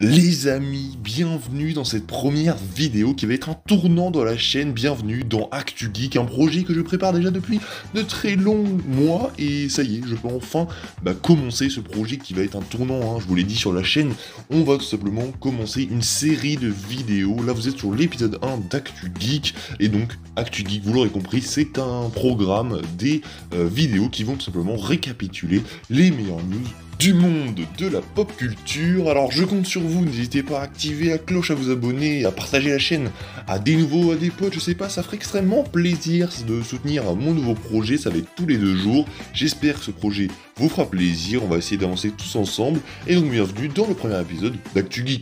Les amis, bienvenue dans cette première vidéo qui va être un tournant dans la chaîne. Bienvenue dans Actu Geek, un projet que je prépare déjà depuis de très longs mois. Et ça y est, je peux enfin commencer ce projet qui va être un tournant, je vous l'ai dit sur la chaîne. On va tout simplement commencer une série de vidéos. Là, vous êtes sur l'épisode 1 d'Actu Geek. Et donc, Actu Geek, vous l'aurez compris, c'est un programme des vidéos qui vont tout simplement récapituler les meilleures news du monde de la pop culture. Alors je compte sur vous, n'hésitez pas à activer la cloche, à vous abonner, à partager la chaîne à des nouveaux, à des potes, je sais pas, ça ferait extrêmement plaisir de soutenir mon nouveau projet, ça va être tous les 2 jours, j'espère que ce projet vous fera plaisir, on va essayer d'avancer tous ensemble, et donc bienvenue dans le premier épisode d'Actu Geek.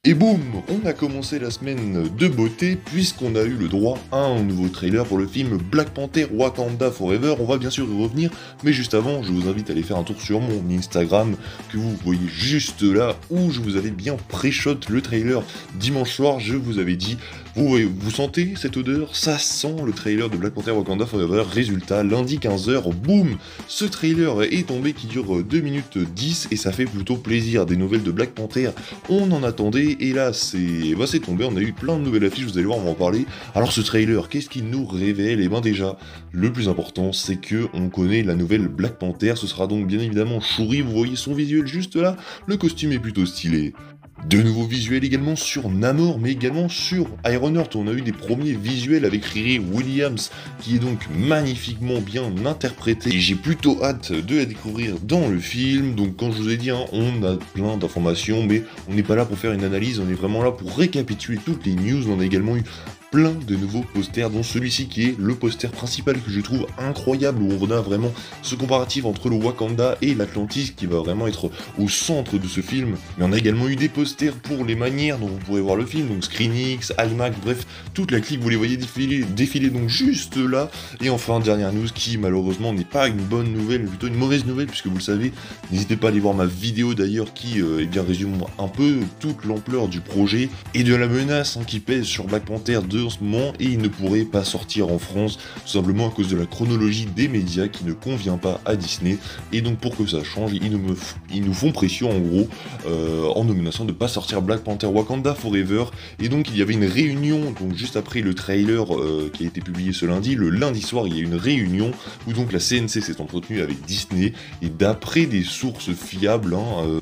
Et boum, on a commencé la semaine de beauté puisqu'on a eu le droit à un nouveau trailer pour le film Black Panther Wakanda Forever. On va bien sûr y revenir, mais juste avant, je vous invite à aller faire un tour sur mon Instagram que vous voyez juste là où je vous avais bien pré-shot le trailer dimanche soir. Je vous avais dit, vous sentez cette odeur? Ça sent le trailer de Black Panther Wakanda Forever. Résultat, lundi 15h, boum, ce trailer est tombé qui dure 2 minutes 10 et ça fait plutôt plaisir. Des nouvelles de Black Panther, on en attendait. Et là, c'est tombé, on a eu plein de nouvelles affiches, vous allez voir, on va en parler. Alors ce trailer, qu'est-ce qu'il nous révèle? Et bien déjà, le plus important, c'est que on connaît la nouvelle Black Panther, ce sera donc bien évidemment Shuri, vous voyez son visuel juste là, le costume est plutôt stylé. De nouveaux visuels également sur Namor, mais également sur Ironheart. On a eu des premiers visuels avec Riri Williams, qui est donc magnifiquement bien interprété. Et j'ai plutôt hâte de la découvrir dans le film. Donc comme je vous ai dit, on a plein d'informations, mais on n'est pas là pour faire une analyse, on est vraiment là pour récapituler toutes les news. On a également eu plein de nouveaux posters, dont celui-ci qui est le poster principal que je trouve incroyable, où on a vraiment ce comparatif entre le Wakanda et l'Atlantis qui va vraiment être au centre de ce film. Mais on a également eu des posters pour les manières dont vous pourrez voir le film, donc ScreenX, IMAX, bref, toute la clique, vous les voyez défiler donc juste là. Et enfin, dernière news qui malheureusement n'est pas une bonne nouvelle, mais plutôt une mauvaise nouvelle, puisque vous le savez, n'hésitez pas à aller voir ma vidéo d'ailleurs qui résume un peu toute l'ampleur du projet et de la menace qui pèse sur Black Panther 2 en ce moment, et il ne pourrait pas sortir en France tout simplement à cause de la chronologie des médias qui ne convient pas à Disney. Et donc pour que ça change, ils nous font pression en gros en nous menaçant de pas sortir Black Panther Wakanda Forever. Et donc il y avait une réunion donc juste après le trailer qui a été publié ce lundi. Le lundi soir, il y a eu une réunion où donc la CNC s'est entretenue avec Disney, et d'après des sources fiables,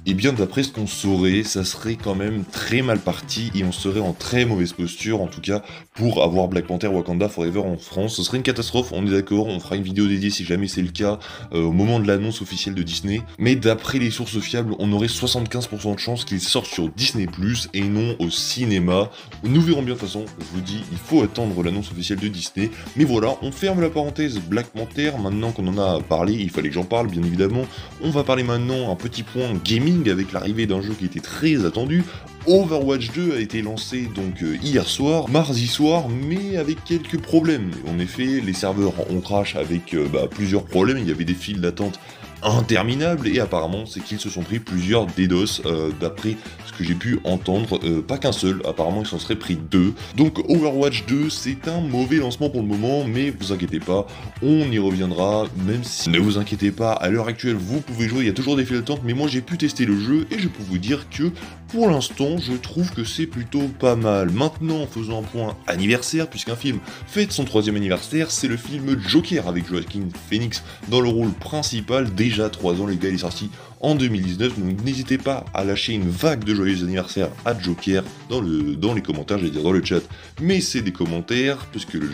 et bien d'après ce qu'on saurait, ça serait quand même très mal parti et on serait en très mauvaise posture, en tout cas pour avoir Black Panther Wakanda Forever en France. Ce serait une catastrophe, on est d'accord, on fera une vidéo dédiée si jamais c'est le cas au moment de l'annonce officielle de Disney. Mais d'après les sources fiables, on aurait 75% de chances qu'il sorte sur Disney+, et non au cinéma. Nous verrons bien de toute façon, je vous dis, il faut attendre l'annonce officielle de Disney. Mais voilà, on ferme la parenthèse Black Panther, maintenant qu'on en a parlé, il fallait que j'en parle bien évidemment. On va parler maintenant un petit point gaming avec l'arrivée d'un jeu qui était très attendu. Overwatch 2 a été lancé donc hier soir, mardi soir, mais avec quelques problèmes. En effet, les serveurs ont crash avec plusieurs problèmes, il y avait des files d'attente interminables, et apparemment c'est qu'ils se sont pris plusieurs DDoS, d'après ce que j'ai pu entendre, pas qu'un seul, apparemment ils s'en seraient pris 2. Donc Overwatch 2, c'est un mauvais lancement pour le moment, mais vous inquiétez pas, on y reviendra, même si, ne vous inquiétez pas, à l'heure actuelle vous pouvez jouer, il y a toujours des files d'attente, mais moi j'ai pu tester le jeu, et je peux vous dire que pour l'instant, je trouve que c'est plutôt pas mal. Maintenant, faisons un point anniversaire, puisqu'un film fête son 3e anniversaire, c'est le film Joker, avec Joaquin Phoenix dans le rôle principal. Déjà 3 ans, les gars, il est sorti en 2019, donc n'hésitez pas à lâcher une vague de joyeux anniversaire à Joker dans les commentaires, j'allais dire dans le chat, mais c'est des commentaires, puisque le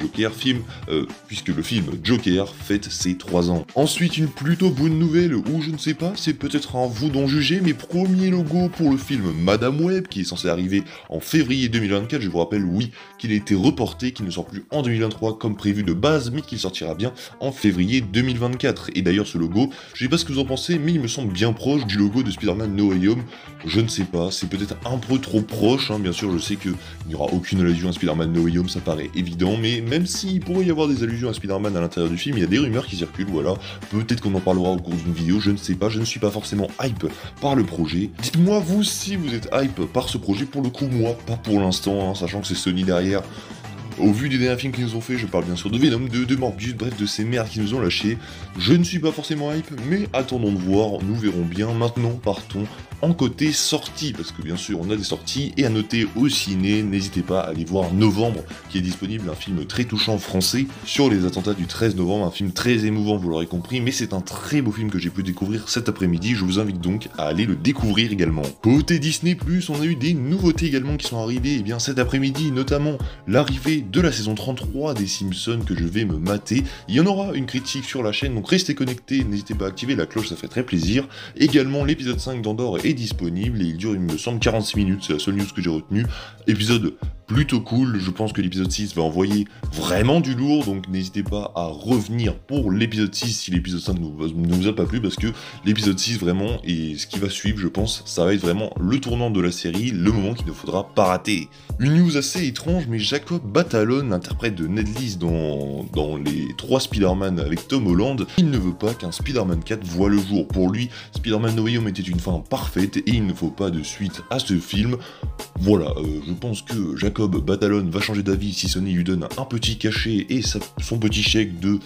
film Joker fête ses 3 ans. Ensuite, une plutôt bonne nouvelle, ou je ne sais pas, c'est peut-être à vous d'en juger, mais premier logo pour le film Madame Web, qui est censé arriver en février 2024, je vous rappelle, oui, qu'il a été reporté, qu'il ne sort plus en 2023 comme prévu de base, mais qu'il sortira bien en février 2024. Et d'ailleurs, ce logo, je sais pas ce que vous en pensez, mais il me semble bien proche du logo de Spider-Man No Way Home. Je ne sais pas, c'est peut-être un peu trop proche, bien sûr, je sais qu'il n'y aura aucune allusion à Spider-Man No Way Home, ça paraît évident, mais même s'il pourrait y avoir des allusions à Spider-Man à l'intérieur du film, il y a des rumeurs qui circulent, voilà, peut-être qu'on en parlera au cours d'une vidéo, je ne sais pas, je ne suis pas forcément hype par le projet. Dites-moi vous si vous êtes hype par ce projet, pour le coup moi, pas pour l'instant, sachant que c'est Sony derrière. Au vu des derniers films qu'ils nous ont fait, je parle bien sûr de Venom 2, de Morbius, bref de ces merdes qui nous ont lâchés. Je ne suis pas forcément hype, mais attendons de voir, nous verrons bien. Maintenant, partons en côté sortie, parce que bien sûr on a des sorties, et à noter au ciné, n'hésitez pas à aller voir Novembre, qui est disponible, un film très touchant français, sur les attentats du 13 novembre, un film très émouvant, vous l'aurez compris, mais c'est un très beau film que j'ai pu découvrir cet après-midi, je vous invite donc à aller le découvrir également. Côté Disney+, on a eu des nouveautés également qui sont arrivées, et bien cet après-midi, notamment l'arrivée de la saison 33 des Simpsons que je vais me mater, il y en aura une critique sur la chaîne, donc restez connectés, n'hésitez pas à activer la cloche, ça fait très plaisir. Également l'épisode 5 d'Andorre est disponible et il dure, il me semble, 46 minutes, c'est la seule news que j'ai retenue. Épisode plutôt cool, je pense que l'épisode 6 va envoyer vraiment du lourd, donc n'hésitez pas à revenir pour l'épisode 6 si l'épisode 5 ne vous a pas plu, parce que l'épisode 6 vraiment, et ce qui va suivre, je pense, ça va être vraiment le tournant de la série, le moment qu'il ne faudra pas rater. Une news assez étrange, mais Jacob Batalon, l'interprète de Ned Leeds dans les 3 Spider-Man avec Tom Holland, il ne veut pas qu'un Spider-Man 4 voit le jour. Pour lui, Spider-Man No Way Home était une fin parfaite et il ne faut pas de suite à ce film. Voilà, je pense que Jacob Batalon va changer d'avis si Sony lui donne un petit cachet et son petit chèque de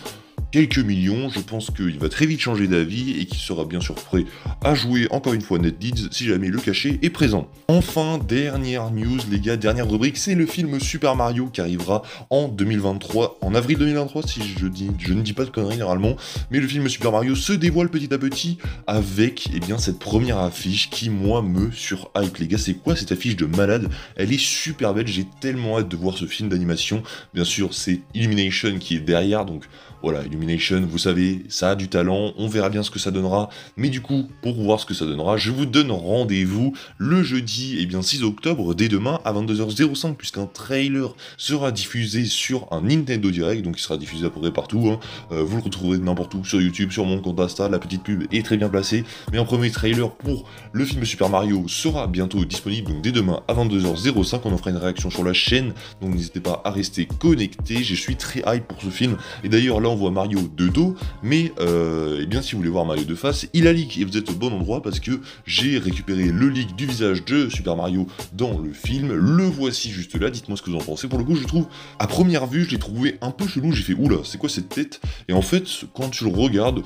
quelques millions. Je pense qu'il va très vite changer d'avis et qu'il sera bien sûr prêt à jouer encore une fois Ned Leeds si jamais le cachet est présent. Enfin, dernière news les gars, dernière rubrique, c'est le film Super Mario qui arrivera en 2023, en avril 2023 si je ne dis pas de conneries normalement, mais le film Super Mario se dévoile petit à petit avec cette première affiche qui moi me surhype les gars. C'est quoi cette affiche de malade? Elle est super belle, j'ai tellement hâte de voir ce film d'animation. Bien sûr c'est Illumination qui est derrière, donc voilà, Illumination, vous savez, ça a du talent, on verra bien ce que ça donnera, mais du coup, pour voir ce que ça donnera, je vous donne rendez-vous le jeudi, 6 octobre, dès demain, à 22h05, puisqu'un trailer sera diffusé sur un Nintendo Direct, donc il sera diffusé à peu près partout, vous le retrouverez n'importe où, sur YouTube, sur mon compte Insta, la petite pub est très bien placée, mais un premier trailer pour le film Super Mario sera bientôt disponible, donc dès demain, à 22h05, on en fera une réaction sur la chaîne, donc n'hésitez pas à rester connectés, je suis très hype pour ce film, et d'ailleurs là on voit Mario de dos, mais si vous voulez voir Mario de face, il a leak et vous êtes au bon endroit parce que j'ai récupéré le leak du visage de Super Mario dans le film, le voici juste là, dites-moi ce que vous en pensez. Pour le coup je trouve, à première vue je l'ai trouvé un peu chelou, j'ai fait oula c'est quoi cette tête, et en fait quand tu le regardes,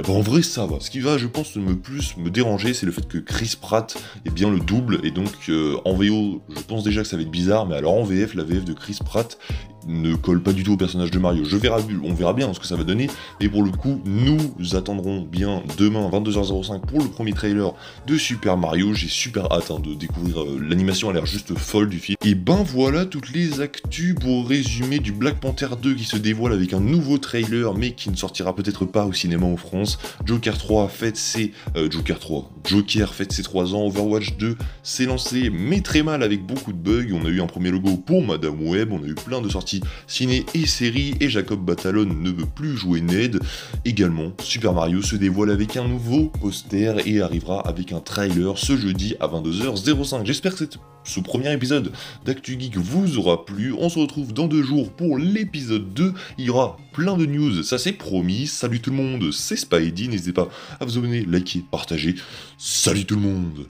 en vrai ça va. Ce qui va je pense plus me déranger, c'est le fait que Chris Pratt est bien le double, et donc en VO je pense déjà que ça va être bizarre, mais alors en VF, la VF de Chris Pratt ne colle pas du tout au personnage de Mario. On verra bien ce que ça va donner, et pour le coup, nous attendrons bien demain 22h05 pour le premier trailer de Super Mario. J'ai super hâte de découvrir l'animation, a l'air juste folle du film. Et voilà toutes les actus pour résumer du Black Panther 2 qui se dévoile avec un nouveau trailer, mais qui ne sortira peut-être pas au cinéma en France. Joker fête ses 3 ans, Overwatch 2 s'est lancé, mais très mal avec beaucoup de bugs. On a eu un premier logo pour Madame Web, on a eu plein de sorties ciné et séries, et Jacob Batalon ne veut plus jouer Ned. Également, Super Mario se dévoile avec un nouveau poster et arrivera avec un trailer ce jeudi à 22h05. J'espère que ce premier épisode d'Actu Geek vous aura plu. On se retrouve dans 2 jours pour l'épisode 2. Il y aura plein de news, ça c'est promis. Salut tout le monde, c'est Spidey. N'hésitez pas à vous abonner, liker, partager. Salut tout le monde!